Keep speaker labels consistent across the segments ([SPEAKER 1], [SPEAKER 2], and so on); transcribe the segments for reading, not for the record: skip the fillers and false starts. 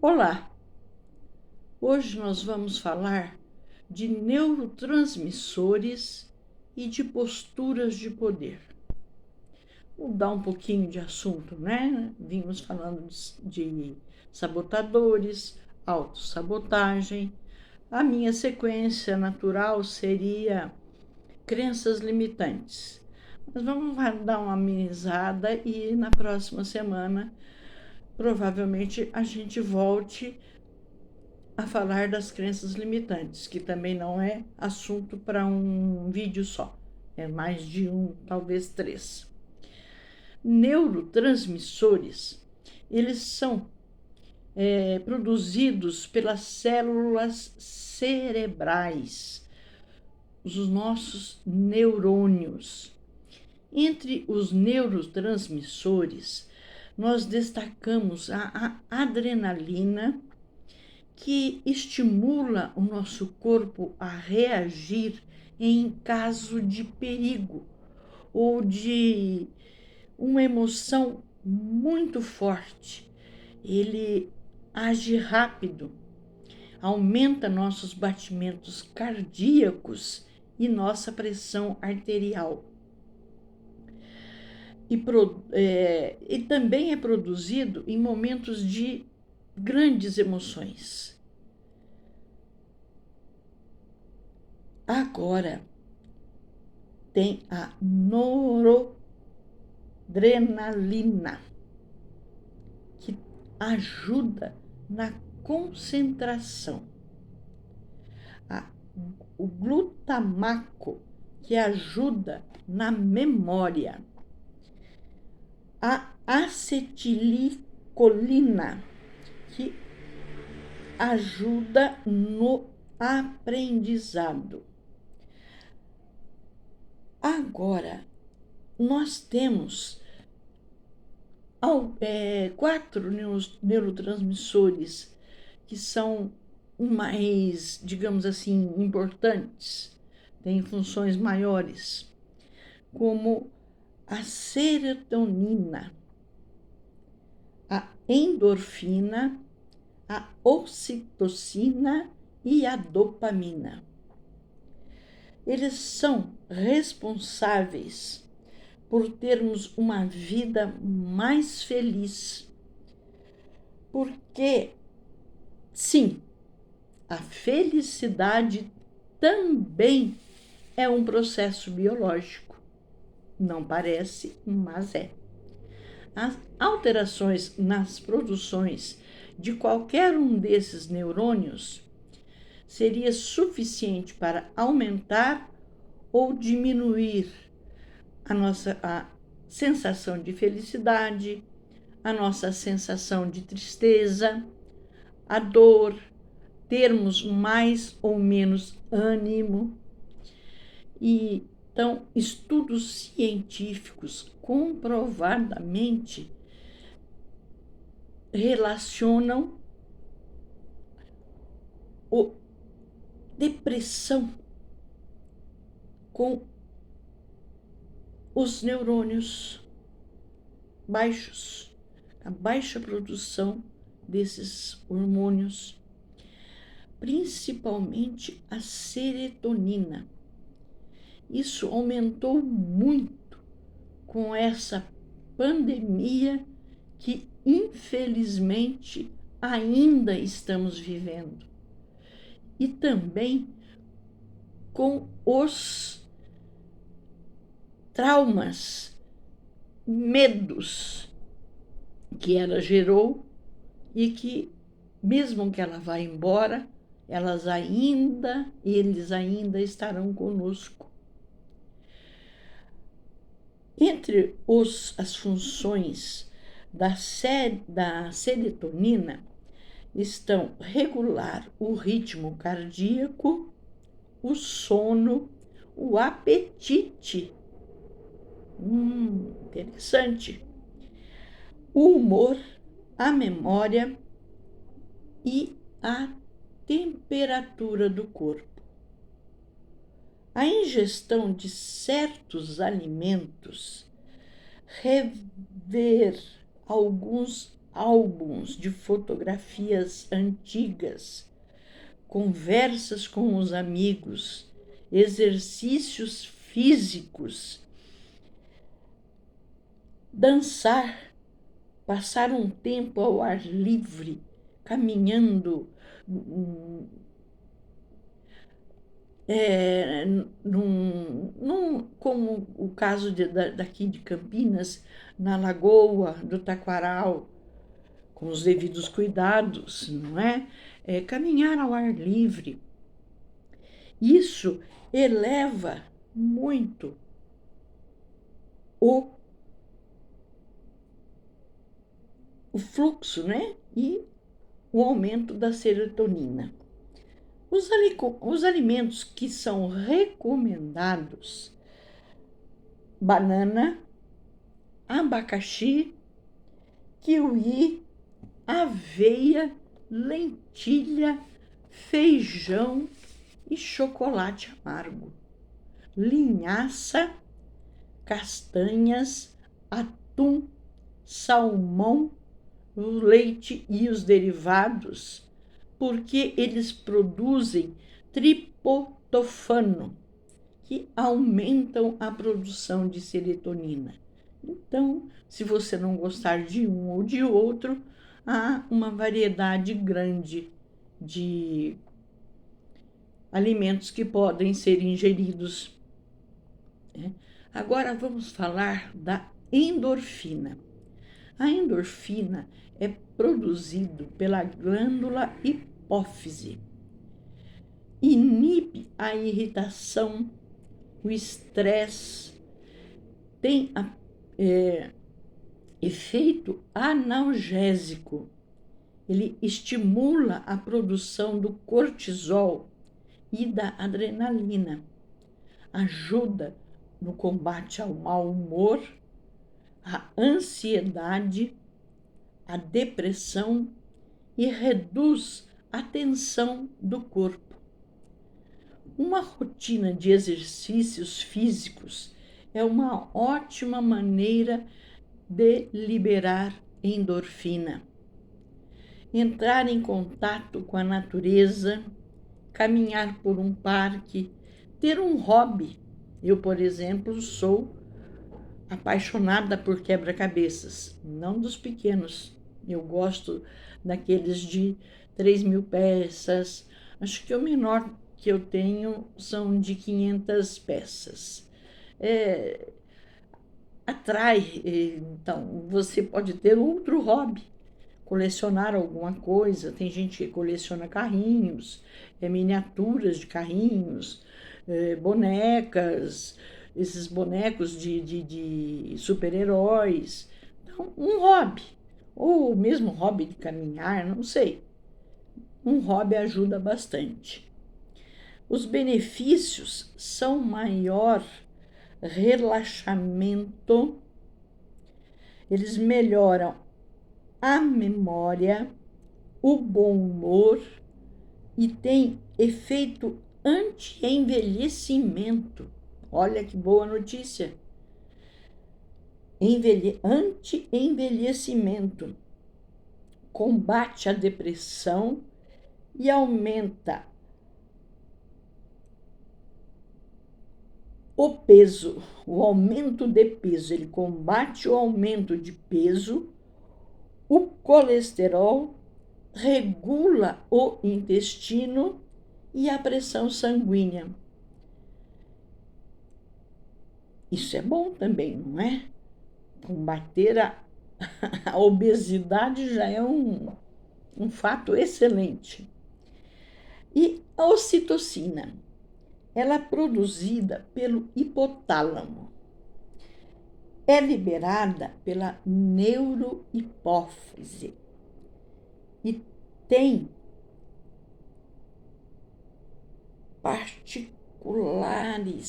[SPEAKER 1] Olá! Hoje nós vamos falar de neurotransmissores e de posturas de poder. Mudar um pouquinho de assunto, né? Vimos falando de sabotadores, autossabotagem. A minha sequência natural seria crenças limitantes. Mas vamos dar uma amenizada e na próxima semana provavelmente a gente volte a falar das crenças limitantes, que também não é assunto para um vídeo só, é mais de um, talvez três. Neurotransmissores, eles são produzidos pelas células cerebrais, os nossos neurônios. Entre os neurotransmissores, nós destacamos a adrenalina, que estimula o nosso corpo a reagir em caso de perigo ou de uma emoção muito forte. Ele age rápido, aumenta nossos batimentos cardíacos e nossa pressão arterial. E também é produzido em momentos de grandes emoções. Agora, tem a noradrenalina, que ajuda na concentração. O glutamaco, que ajuda na memória. A acetilcolina, que ajuda no aprendizado. Agora, nós temos 4 neurotransmissores que são mais, digamos assim, importantes, têm funções maiores, como a serotonina, a endorfina, a ocitocina e a dopamina. Eles são responsáveis por termos uma vida mais feliz. Porque, sim, a felicidade também é um processo biológico. Não parece, mas é. As alterações nas produções de qualquer um desses neurônios seria suficiente para aumentar ou diminuir a sensação de felicidade, a nossa sensação de tristeza, a dor, termos mais ou menos ânimo. E então, estudos científicos comprovadamente relacionam a depressão com os neurônios baixos, a baixa produção desses hormônios, principalmente a serotonina. Isso aumentou muito com essa pandemia que, infelizmente, ainda estamos vivendo. E também com os traumas, medos que ela gerou e que, mesmo que ela vá embora, eles ainda estarão conosco. Entre as funções da serotonina estão regular o ritmo cardíaco, o sono, o apetite. Interessante. O humor, a memória e a temperatura do corpo. A ingestão de certos alimentos rever alguns álbuns de fotografias antigas, conversas com os amigos, exercícios físicos, dançar, passar um tempo ao ar livre, caminhando, como o caso daqui de Campinas, na Lagoa do Taquaral, com os devidos cuidados, não é? Caminhar ao ar livre. Isso eleva muito o fluxo, né? E o aumento da serotonina. Os alimentos que são recomendados: banana, abacaxi, kiwi, aveia, lentilha, feijão e chocolate amargo, linhaça, castanhas, atum, salmão, o leite e os derivados, porque eles produzem triptofano, que aumentam a produção de serotonina. Então, se você não gostar de um ou de outro, há uma variedade grande de alimentos que podem ser ingeridos. Agora vamos falar da endorfina. A endorfina é produzida pela glândula hipófise. Inibe a irritação, o estresse, tem efeito analgésico. Ele estimula a produção do cortisol e da adrenalina. Ajuda no combate ao mau humor, a ansiedade, a depressão e reduz a tensão do corpo. Uma rotina de exercícios físicos é uma ótima maneira de liberar endorfina. Entrar em contato com a natureza, caminhar por um parque, ter um hobby. Eu, por exemplo, sou apaixonada por quebra-cabeças, não dos pequenos. Eu gosto daqueles de 3.000 peças. Acho que o menor que eu tenho são de 500 peças. Atrai, então você pode ter outro hobby, colecionar alguma coisa. Tem gente que coleciona carrinhos, miniaturas de carrinhos, bonecas, esses bonecos de super-heróis. Então, um hobby, ou mesmo hobby de caminhar, não sei. Um hobby ajuda bastante. Os benefícios são maior relaxamento, eles melhoram a memória, o bom humor e tem efeito anti-envelhecimento. Olha que boa notícia! Anti-envelhecimento, combate a depressão e aumenta o peso, o aumento de peso. Ele combate o aumento de peso, o colesterol, regula o intestino e a pressão sanguínea. Isso é bom também, não é? Combater a obesidade já é um fato excelente. E a ocitocina, ela é produzida pelo hipotálamo, é liberada pela neurohipófise e tem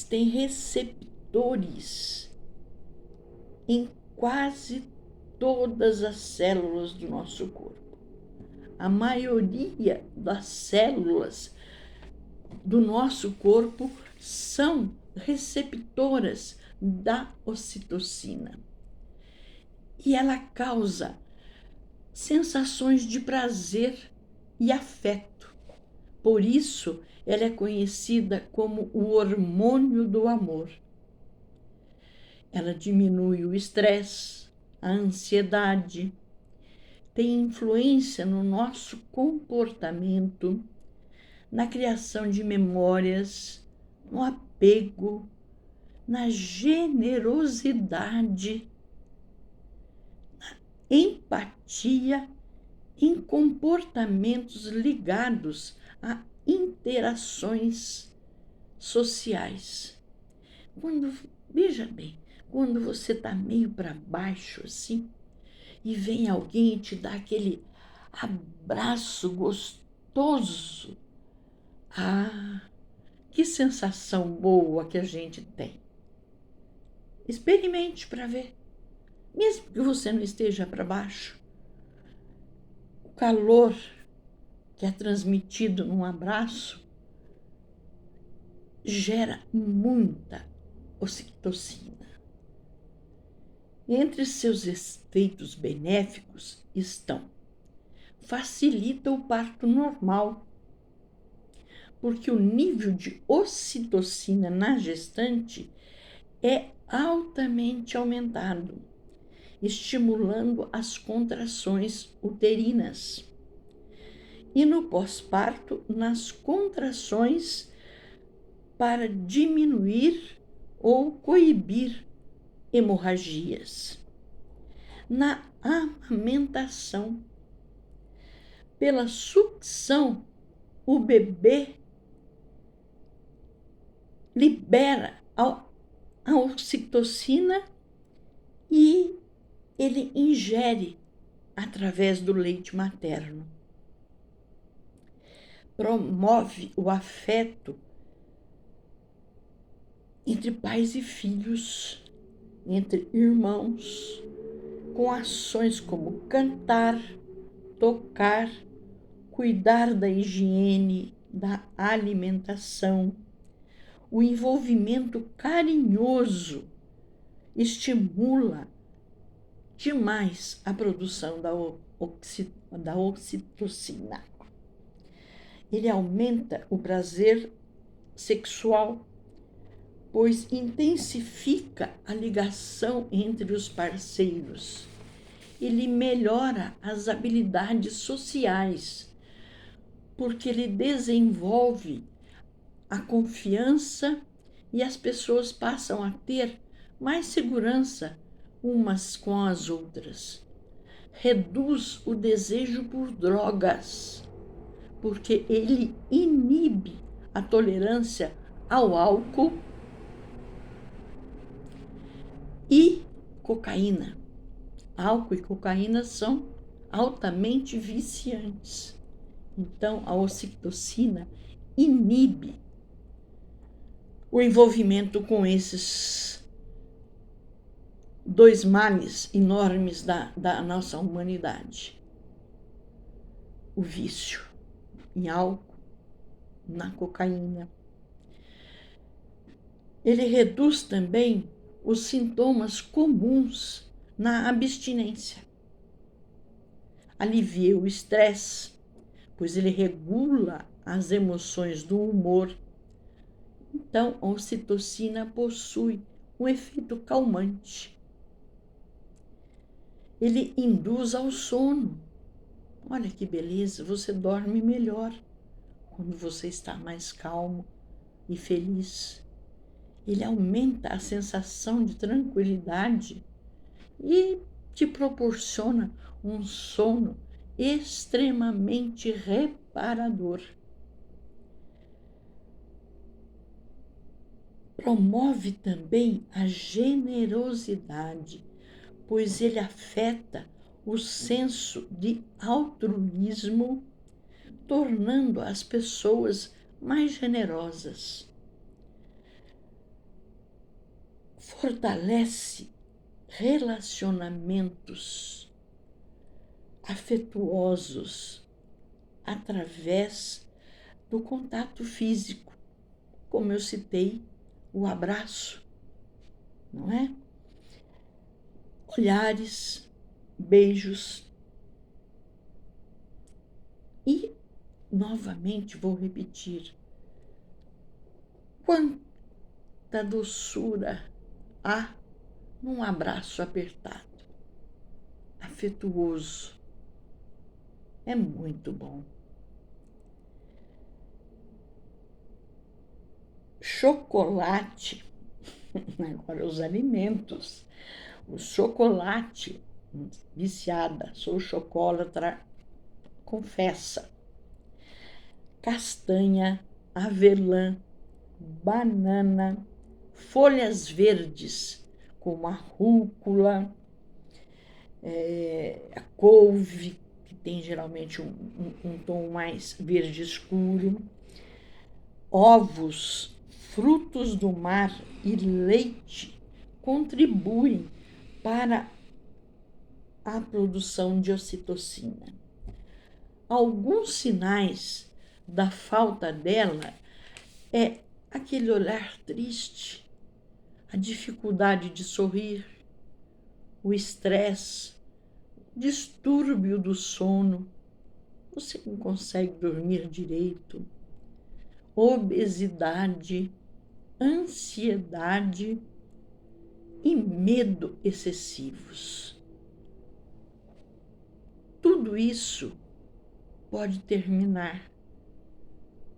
[SPEAKER 1] tem receptores em quase todas as células do nosso corpo. A maioria das células do nosso corpo são receptoras da ocitocina. E ela causa sensações de prazer e afeto. Por isso, ela é conhecida como o hormônio do amor. Ela diminui o estresse, a ansiedade, tem influência no nosso comportamento, na criação de memórias, no apego, na generosidade, na empatia, em comportamentos ligados a interações sociais. Veja bem, quando você está meio para baixo assim, e vem alguém e te dá aquele abraço gostoso, que sensação boa que a gente tem. Experimente para ver. Mesmo que você não esteja para baixo, o calor que é transmitido num abraço gera muita ocitocina. Entre seus efeitos benéficos estão: facilita o parto normal, porque o nível de ocitocina na gestante é altamente aumentado, estimulando as contrações uterinas. E no pós-parto, nas contrações para diminuir ou coibir hemorragias. Na amamentação, pela sucção, o bebê libera a ocitocina e ele ingere através do leite materno. Promove o afeto entre pais e filhos, entre irmãos, com ações como cantar, tocar, cuidar da higiene, da alimentação. O envolvimento carinhoso estimula demais a produção da ocitocina. Ele aumenta o prazer sexual, pois intensifica a ligação entre os parceiros. Ele melhora as habilidades sociais, porque ele desenvolve a confiança e as pessoas passam a ter mais segurança umas com as outras. Reduz o desejo por drogas, porque ele inibe a tolerância ao álcool e cocaína. Álcool e cocaína são altamente viciantes. Então, a ocitocina inibe o envolvimento com esses dois males enormes da nossa humanidade: o vício em álcool, na cocaína. Ele reduz também os sintomas comuns na abstinência. Alivia o estresse, pois ele regula as emoções do humor. Então, a ocitocina possui um efeito calmante. Ele induz ao sono. Olha que beleza, você dorme melhor quando você está mais calmo e feliz. Ele aumenta a sensação de tranquilidade e te proporciona um sono extremamente reparador. Promove também a generosidade, pois ele afeta o senso de altruísmo, tornando as pessoas mais generosas. Fortalece relacionamentos afetuosos através do contato físico, como eu citei, o abraço, não é? Olhares, beijos, novamente vou repetir, quanta doçura há num abraço apertado, afetuoso. É muito bom. Chocolate, agora os alimentos. O chocolate, viciada, sou chocolatra, confessa. Castanha, avelã, banana, folhas verdes, como a rúcula, a couve, que tem geralmente um tom mais verde escuro, ovos, frutos do mar e leite contribuem para a produção de ocitocina. Alguns sinais da falta dela é aquele olhar triste, a dificuldade de sorrir, o estresse, distúrbio do sono, você não consegue dormir direito, obesidade, ansiedade e medo excessivos. Tudo isso pode terminar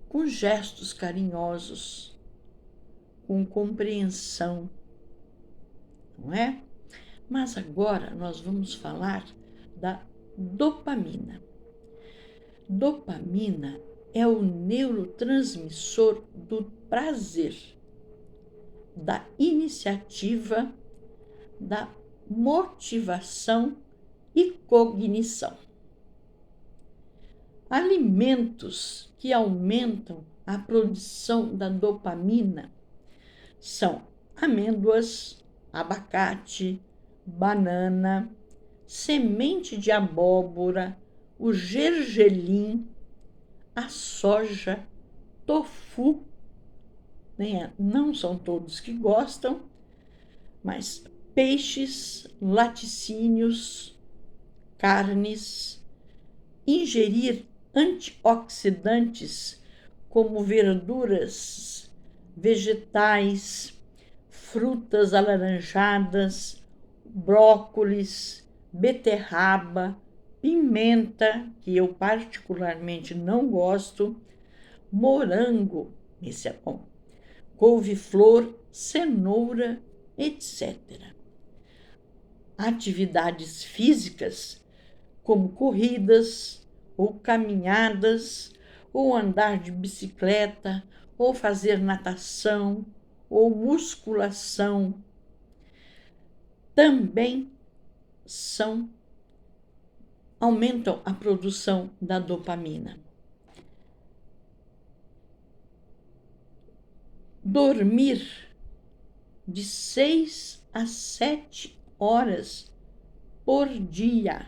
[SPEAKER 1] com gestos carinhosos, com compreensão, não é? Mas agora nós vamos falar da dopamina. Dopamina é o neurotransmissor do prazer, da iniciativa, da motivação e cognição. Alimentos que aumentam a produção da dopamina são amêndoas, abacate, banana, semente de abóbora, o gergelim, a soja, tofu, não são todos que gostam, mas peixes, laticínios, carnes, ingerir antioxidantes como verduras, vegetais, frutas alaranjadas, brócolis, beterraba, pimenta, que eu particularmente não gosto, morango, esse é bom, couve-flor, cenoura, etc. Atividades físicas, como corridas, ou caminhadas, ou andar de bicicleta, ou fazer natação, ou musculação, também aumentam a produção da dopamina. Dormir de 6 a 7 horas por dia.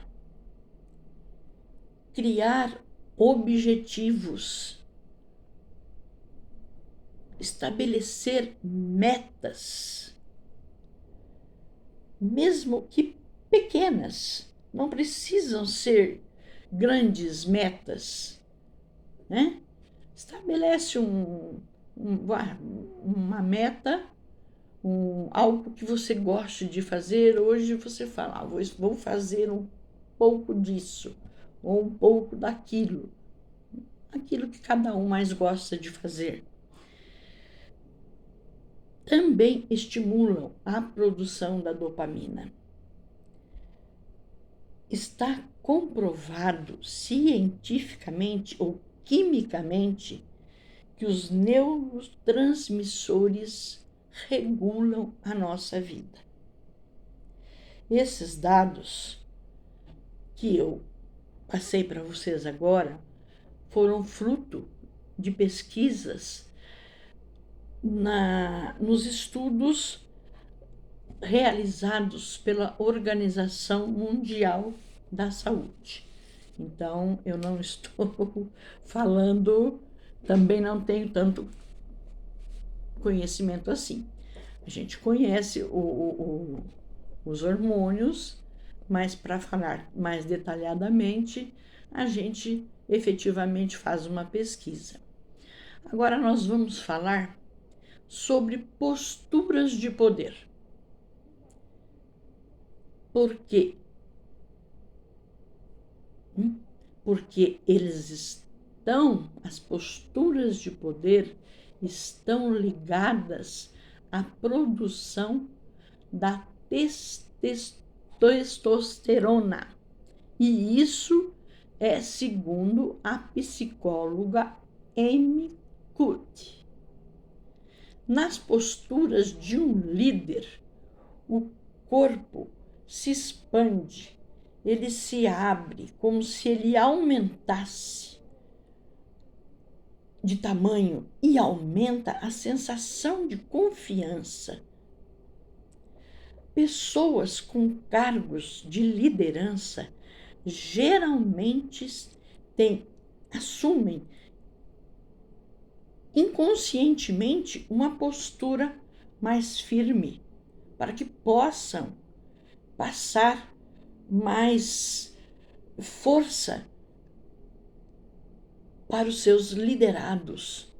[SPEAKER 1] Criar objetivos. Estabelecer metas, mesmo que pequenas, não precisam ser grandes metas, né? Estabelece uma meta, algo que você goste de fazer. Hoje você fala, vou fazer um pouco disso, ou um pouco daquilo, aquilo que cada um mais gosta de fazer. Também estimulam a produção da dopamina. Está comprovado cientificamente ou quimicamente que os neurotransmissores regulam a nossa vida. Esses dados que eu passei para vocês agora foram fruto de pesquisas nos estudos realizados pela Organização Mundial da Saúde. Então, eu não estou falando, também não tenho tanto conhecimento assim. A gente conhece os hormônios, mas para falar mais detalhadamente, a gente efetivamente faz uma pesquisa. Agora nós vamos falar sobre posturas de poder. Por quê? Porque as posturas de poder estão ligadas à produção da testosterona. E isso é segundo a psicóloga Amy Cuddy. Nas posturas de um líder, o corpo se expande, ele se abre como se ele aumentasse de tamanho e aumenta a sensação de confiança. Pessoas com cargos de liderança geralmente assumem inconscientemente uma postura mais firme, para que possam passar mais força para os seus liderados.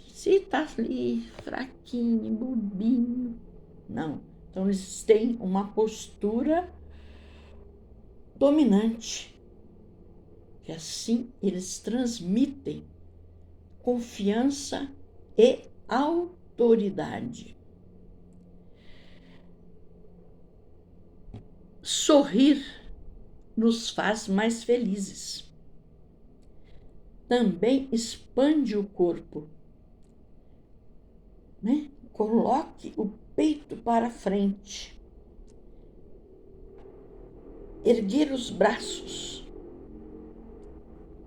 [SPEAKER 1] Se está ali fraquinho, bobinho, não. Então eles têm uma postura dominante, e assim eles transmitem confiança e autoridade. Sorrir nos faz mais felizes. Também expande o corpo, né? Coloque o peito para frente. Erguer os braços.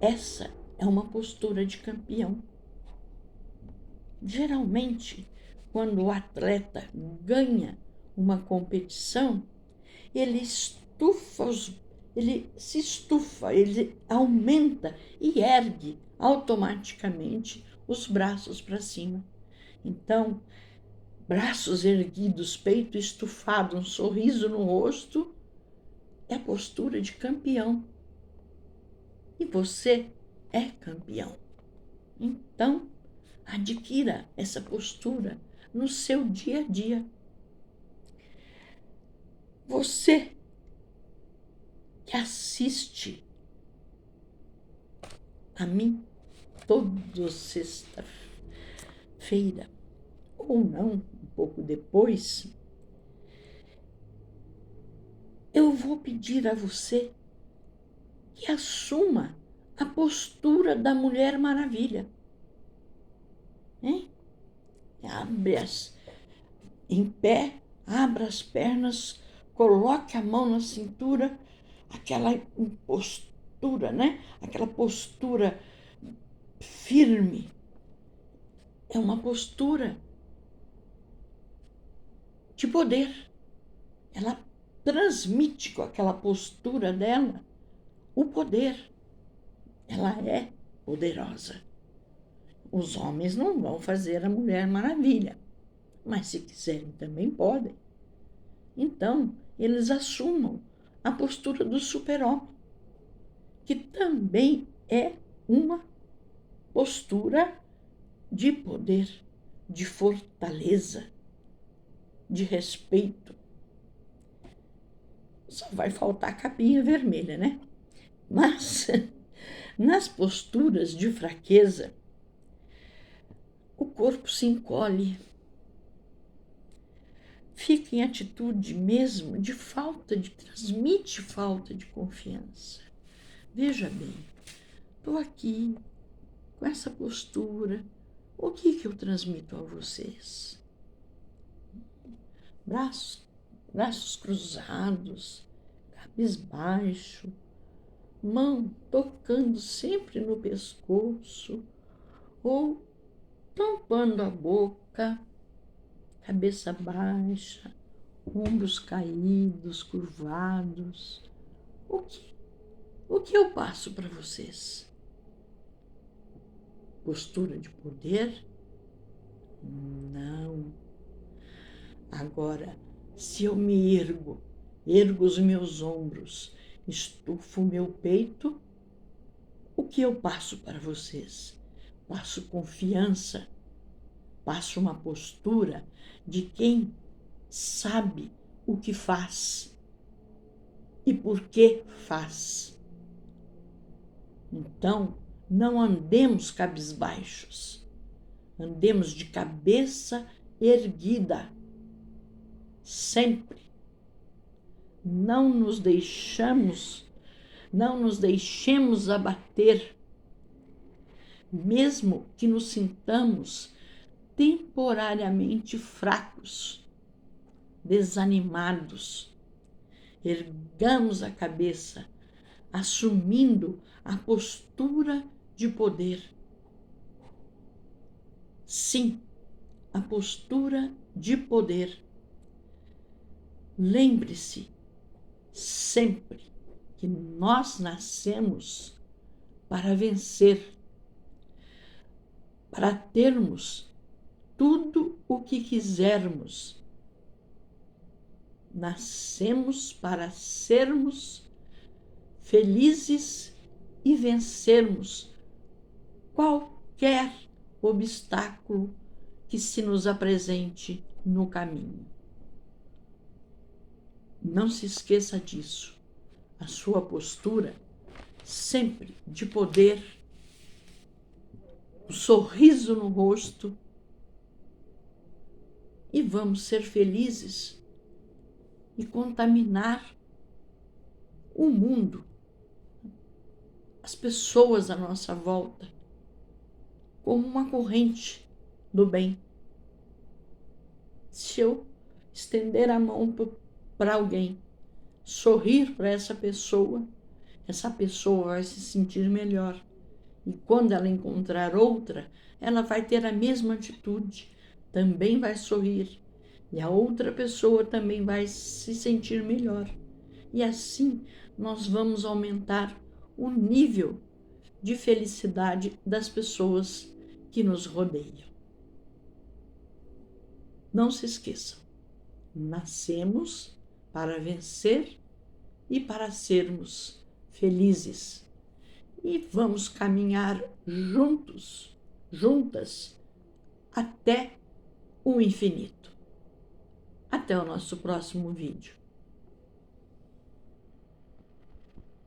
[SPEAKER 1] Essa é uma postura de campeão. Geralmente, quando o atleta ganha uma competição, ele se estufa, ele aumenta e ergue automaticamente os braços para cima. Então, braços erguidos, peito estufado, um sorriso no rosto, é a postura de campeão. E você é campeão. Então, adquira essa postura no seu dia a dia. Você que assiste a mim toda sexta-feira, ou não, um pouco depois, eu vou pedir a você que assuma a postura da Mulher Maravilha. Em pé, abra as pernas, coloque a mão na cintura, aquela postura, né? Aquela postura firme. É uma postura de poder. Ela transmite com aquela postura dela o poder. Ela é poderosa. Os homens não vão fazer a Mulher Maravilha, mas se quiserem também podem. Então, eles assumam a postura do super-homem, que também é uma postura de poder, de fortaleza, de respeito. Só vai faltar a capinha vermelha, né? Mas, nas posturas de fraqueza, o corpo se encolhe, fica em atitude mesmo transmite falta de confiança. Veja bem, estou aqui com essa postura, o que eu transmito a vocês? Braços cruzados, cabisbaixo, mão tocando sempre no pescoço, ou tampando a boca, cabeça baixa, ombros caídos, curvados. O que eu passo para vocês? Postura de poder? Não. Agora, se eu me ergo os meus ombros, estufo o meu peito, O que eu passo para vocês? Passo confiança, passo uma postura de quem sabe o que faz e por que faz. Então, não andemos cabisbaixos, andemos de cabeça erguida, sempre. Não nos deixemos abater, mesmo que nos sintamos temporariamente fracos, desanimados. Ergamos a cabeça, assumindo a postura de poder. Sim, a postura de poder. Lembre-se sempre que nós nascemos para vencer, para termos tudo o que quisermos. Nascemos para sermos felizes e vencermos qualquer obstáculo que se nos apresente no caminho. Não se esqueça disso. A sua postura sempre de poder, um sorriso no rosto, e vamos ser felizes e contaminar o mundo, as pessoas à nossa volta, como uma corrente do bem. Se eu estender a mão para alguém, sorrir para essa pessoa vai se sentir melhor. E quando ela encontrar outra, ela vai ter a mesma atitude, também vai sorrir. E a outra pessoa também vai se sentir melhor. E assim nós vamos aumentar o nível de felicidade das pessoas que nos rodeiam. Não se esqueçam, nascemos para vencer e para sermos felizes. E vamos caminhar juntos, juntas, até o infinito. Até o nosso próximo vídeo.